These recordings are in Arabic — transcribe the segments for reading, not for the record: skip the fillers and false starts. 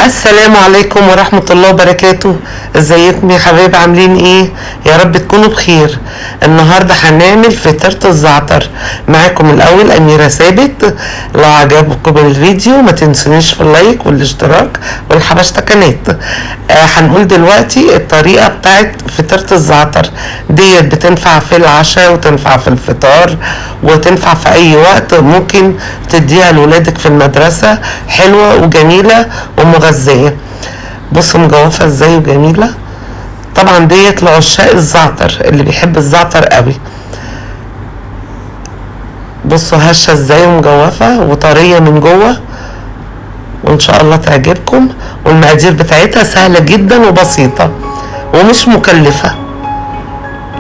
السلام عليكم ورحمة الله وبركاته. ازيكم يا حبايب، عاملين ايه؟ يا رب تكونوا بخير. النهاردة هنعمل فطيرة الزعتر. معاكم الاول اميرة ثابت. لو عجبكم الفيديو ما تنسونيش في اللايك والاشتراك والحبشتكنات. هنقول دلوقتي الطريقة بتاعت فطيرة الزعتر ديت. بتنفع في العشاء وتنفع في الفطار وتنفع في اي وقت. ممكن تديها لولادك في المدرسة، حلوة وجميلة ومغذية. بصوا مجوفة ازاي وجميلة. طبعا ديت لعشاق الزعتر، اللي بيحب الزعتر قوي. بصوا هشة ازاي ومجوفة وطرية من جوه، وان شاء الله تعجبكم. والمقادير بتاعتها سهلة جدا وبسيطة ومش مكلفة.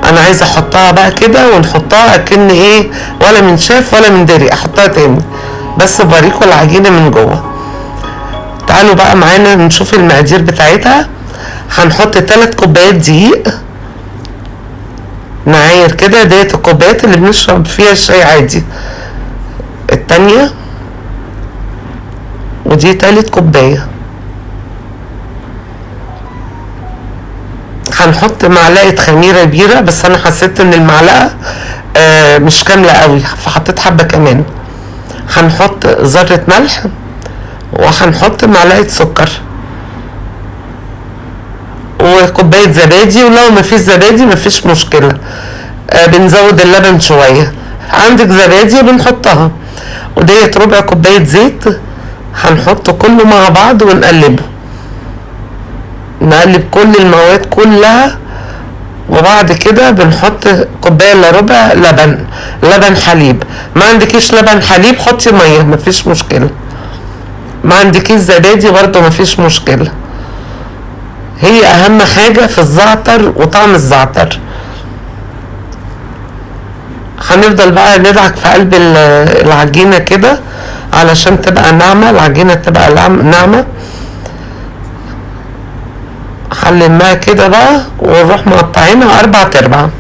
انا عايزة احطها بقى كده ونحطها اكن ايه، ولا من شاف ولا من دري. احطها تاني بس بوريكم العجينة من جوه. تعالوا بقى معانا نشوف المقادير بتاعتها. هنحط 3 كوبايات دقيق نعاير كده. ديت الكوبايات اللي بنشرب فيها الشاي عادي. التانية، ودي 3 كوباية. هنحط معلقة خميرة كبيرة، بس انا حسيت ان المعلقة مش كاملة قوي فحطيت حبة كمان. هنحط ذرة ملح، وهنحط معلقة سكر وكوباية زبادي. ولو مفيش زبادي مفيش مشكلة، بنزود اللبن شوية. عندك زبادي بنحطها. وديت ربع كوباية زيت. هنحطه كله مع بعض ونقلبه. نقلب كل المواد كلها. وبعد كده بنحط كوباية الا ربع لبن حليب. ما عندكيش لبن حليب حطي مية مفيش مشكلة. ما عندكيش زبادي برضو مفيش مشكلة. هي اهم حاجة في الزعتر وطعم الزعتر. هنفضل بقى ندعك في قلب العجينة كده علشان تبقى ناعمة. العجينة تبقى ناعمة. هنلمها كده بقى ونروح مقطعينها 4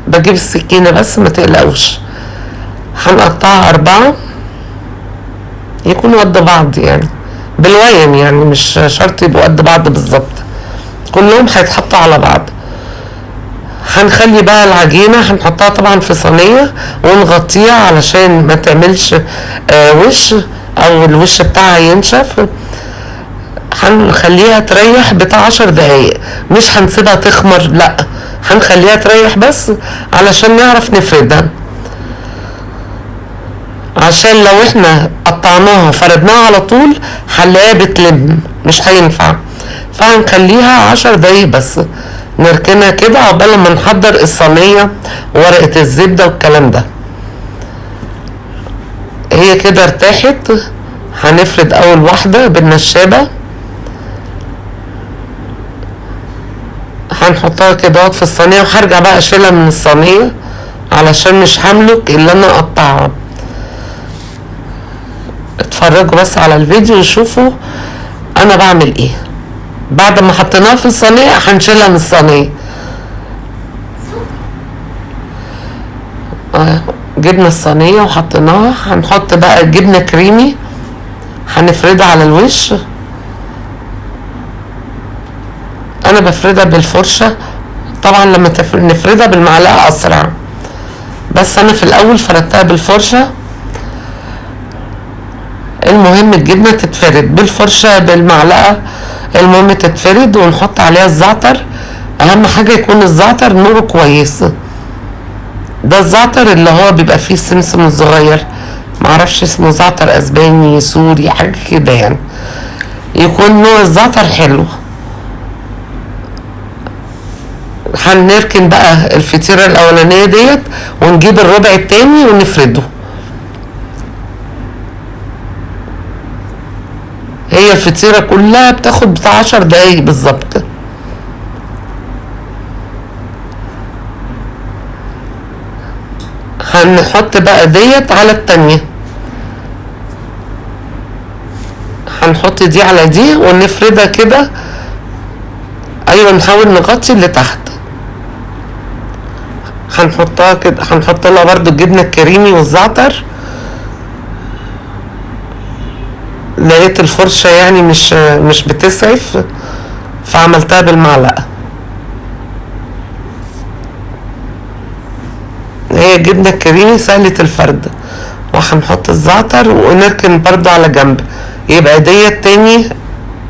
بجيب السكينة بس ما تقلقوش. هنقطعها 4 يكونوا قد بعض يعني بالويم، يعني مش شرط يبقوا قد بعض بالظبط. كلهم هيتحطوا على بعض. هنخلي بقى العجينة هنحطها طبعا في صينية ونغطيها علشان ما تعملش وش او الوش بتاعها ينشف. هنخليها تريح بتاع 10 دقايق. مش هنسيبها تخمر، لا، هنخليها تريح بس علشان نعرف نفردها. عشان لو احنا قطعناها فردناها على طول هنلاقيها بتلم، مش هينفع. فهنخليها 10 دقايق بس. نركنها كده عقبال ما نحضر الصينية وورقة الزبدة والكلام ده. هي كده ارتاحت. هنفرد اول واحدة بالنشابة. هنحطها كده في الصينية وهرجع بقى اشيلها من الصينية علشان مش هملك الا انا اقطعها. اتفرجوا بس على الفيديو وشوفوا انا بعمل ايه. بعد ما حطيناها في الصينية هنشيلها من الصينية. جبنا الصينية وحطيناها. هنحط بقى جبنة كريمي هنفردها على الوش. انا بفردها بالفرشة، طبعا لما نفردها بالمعلقة اسرع، بس انا في الاول فردتها بالفرشة. المهم الجبنة تتفرد بالفرشة بالمعلقة، المهم تتفرد. ونحط عليها الزعتر. اهم حاجة يكون الزعتر نوره كويس. ده الزعتر اللي هو بيبقى فيه السمسم الصغير، معرفش اسمه زعتر اسباني سوري حاجة كده يعني. يكون نوع الزعتر حلو. هنركن بقى الفطيرة الاولانية ديت ونجيب الربع التاني ونفرده. هي الفطيرة كلها بتاخد بتاع 10 دقايق بالظبط. هنحط بقى ديت على التانية. هنحط دي على دي ونفردها كده. ايوه نحاول نغطي اللي تحت. هنحطها كده، هنحط لها برضو الجبنة الكريمي والزعتر. لقيت الفرشة يعني مش بتسعف، فعملتها بالمعلقة. هي الجبنة الكريمي سهلة الفرد. وهنحط الزعتر ونركن برضو على جنب. يبقى ديت تاني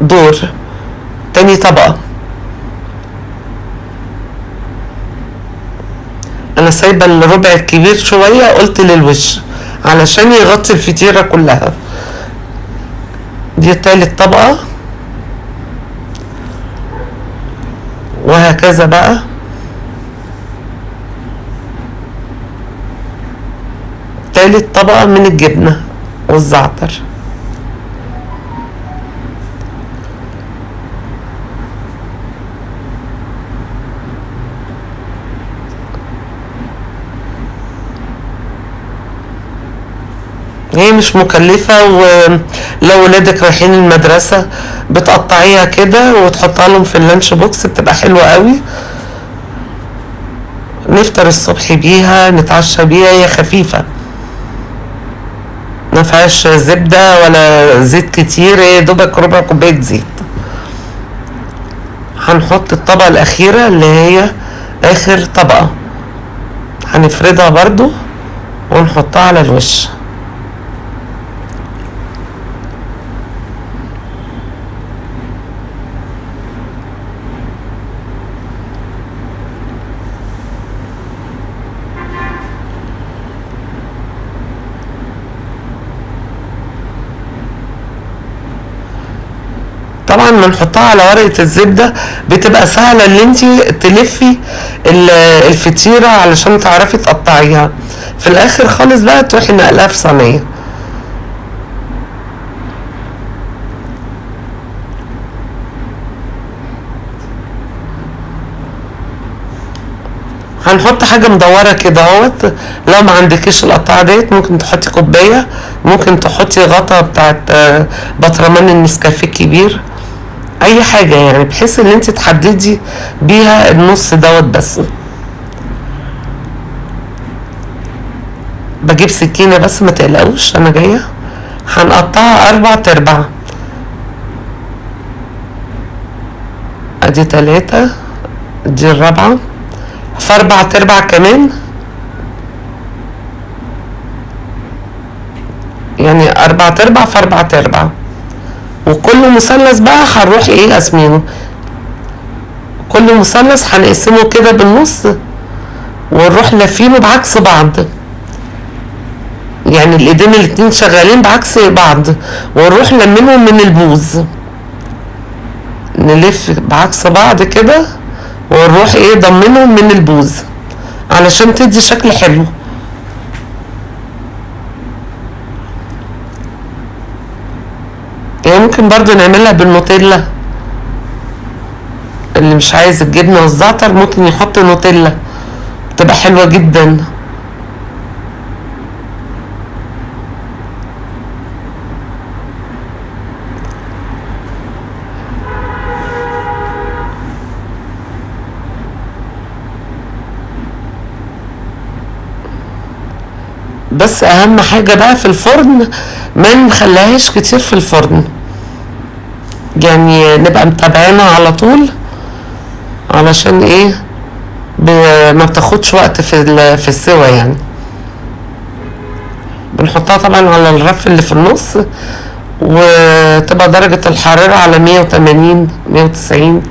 دور، تاني طبقة. انا سايبة الربع الكبير شوية، قلت للوش علشان يغطي الفطيرة كلها. دي تالت طبقة، وهكذا بقى. تالت طبقة من الجبنة والزعتر. هي مش مكلفة، ولو ولادك رايحين المدرسة بتقطعيها كده وتحطها لهم في اللانش بوكس، بتبقى حلوة قوي. نفطر الصبح بيها، نتعشى بيها، هي خفيفة ما فيهاش زبدة ولا زيت كتير، هي دوبك ربع كوباية زيت. هنحط الطبقة الأخيرة اللي هي آخر طبقة، هنفردها برضو ونحطها على الوش. طبعا ما نحطها على ورقة الزبدة بتبقى سهلة اللي انتي تلفي الفطيرة علشان تعرفي تقطعيها. في الاخر خالص بقى تروحي نقلها في صينية. هنحط حاجة مدورة كده اهوت. لو ما عندكيش القطعة ديت ممكن تحطي كوباية، ممكن تحطي غطا بتاعت بطرمان النسكافيه الكبير، اي حاجة يعني بحيث ان انت تحددي بيها النص دوت بس. بجيب سكينة بس ما تقلقوش انا جاية. هنقطعها 4 ادي 3، دي الرابعة، في 4 كمان، يعني 4 في 4. وكل مثلث بقى هنروح ايه قاسمينه. كل مثلث هنقسمه كده بالنص ونروح لافينه بعكس بعض، يعني الايدين الاتنين شغالين بعكس بعض، ونروح لمنهم من البوز، نلف بعكس بعض كده ونروح ايه ضمنهم من البوز علشان تدي شكل حلو. يعني ممكن برضو نعملها بالنوتيلا، اللي مش عايز الجبنة والزعتر ممكن يحط نوتيلا، تبقى حلوة جدا. بس اهم حاجة بقى في الفرن ما نخليهاش كتير في الفرن، يعني نبقى متابعينها على طول علشان ايه ما بتاخدش وقت في السوا يعني. بنحطها طبعا على الرف اللي في النص، وتبقى درجة الحرارة على 180 190.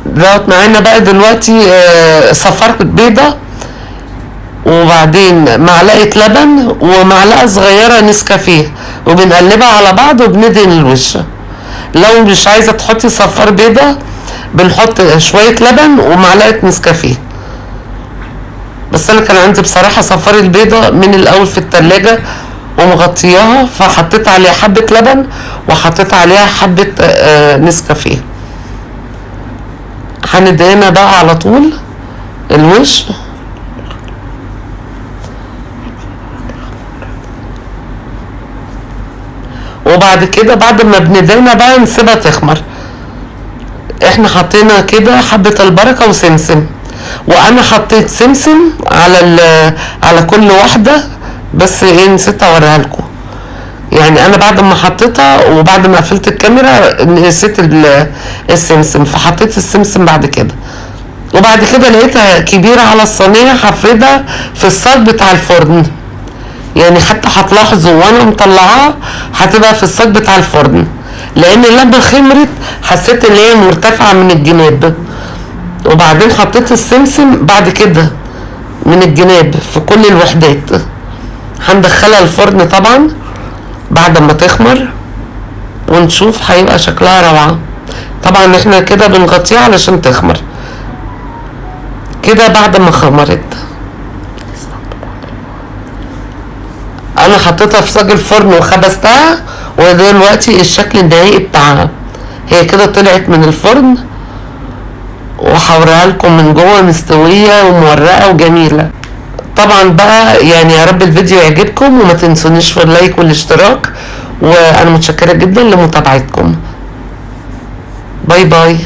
دوت معانا بقى دلوقتي صفارة بيضة، وبعدين معلقة لبن ومعلقة صغيرة نسكافيه، وبنقلبها على بعض وبندهن الوش. لو مش عايزة تحطي صفار بيضة بنحط شوية لبن ومعلقة نسكافيه. بس انا كان عندي بصراحة صفار البيضة من الاول في التلاجة ومغطياها، فحطيت عليها حبة لبن وحطيت عليها حبة نسكافيه. هندهنها بقى على طول الوش، وبعد كده بعد ما بندهنها بقى نسيبها تخمر. احنا حطينا كده حبة البركة وسمسم، وانا حطيت سمسم على كل واحدة، بس ايه نسيت اوريها لكم. يعني انا بعد ما حطيتها وبعد ما قفلت الكاميرا نسيت السمسم، فحطيت السمسم بعد كده. وبعد كده لقيتها كبيرة على الصينية، هفردها في الصاج بتاع الفرن. يعني حتى هتلاحظوا وانا مطلعاها هتبقى في الصاج بتاع الفرن، لان لما خمرت حسيت ان هي مرتفعة من الجناب. وبعدين حطيت السمسم بعد كده من الجناب في كل الوحدات. هندخلها الفرن طبعا بعد ما تخمر ونشوف هيبقى شكلها روعة. طبعا احنا كده بنغطيها علشان تخمر كده. بعد ما خمرت انا حطيتها في صاج الفرن وخبزتها، ودلوقتي الشكل النهائي بتاعها هي كده طلعت من الفرن، وهوريها لكم من جوه مستويه ومورقه وجميله. طبعا بقى يعني يا رب الفيديو يعجبكم، وما تنسونيش في اللايك والاشتراك، وانا متشكره جدا لمتابعتكم. باي باي.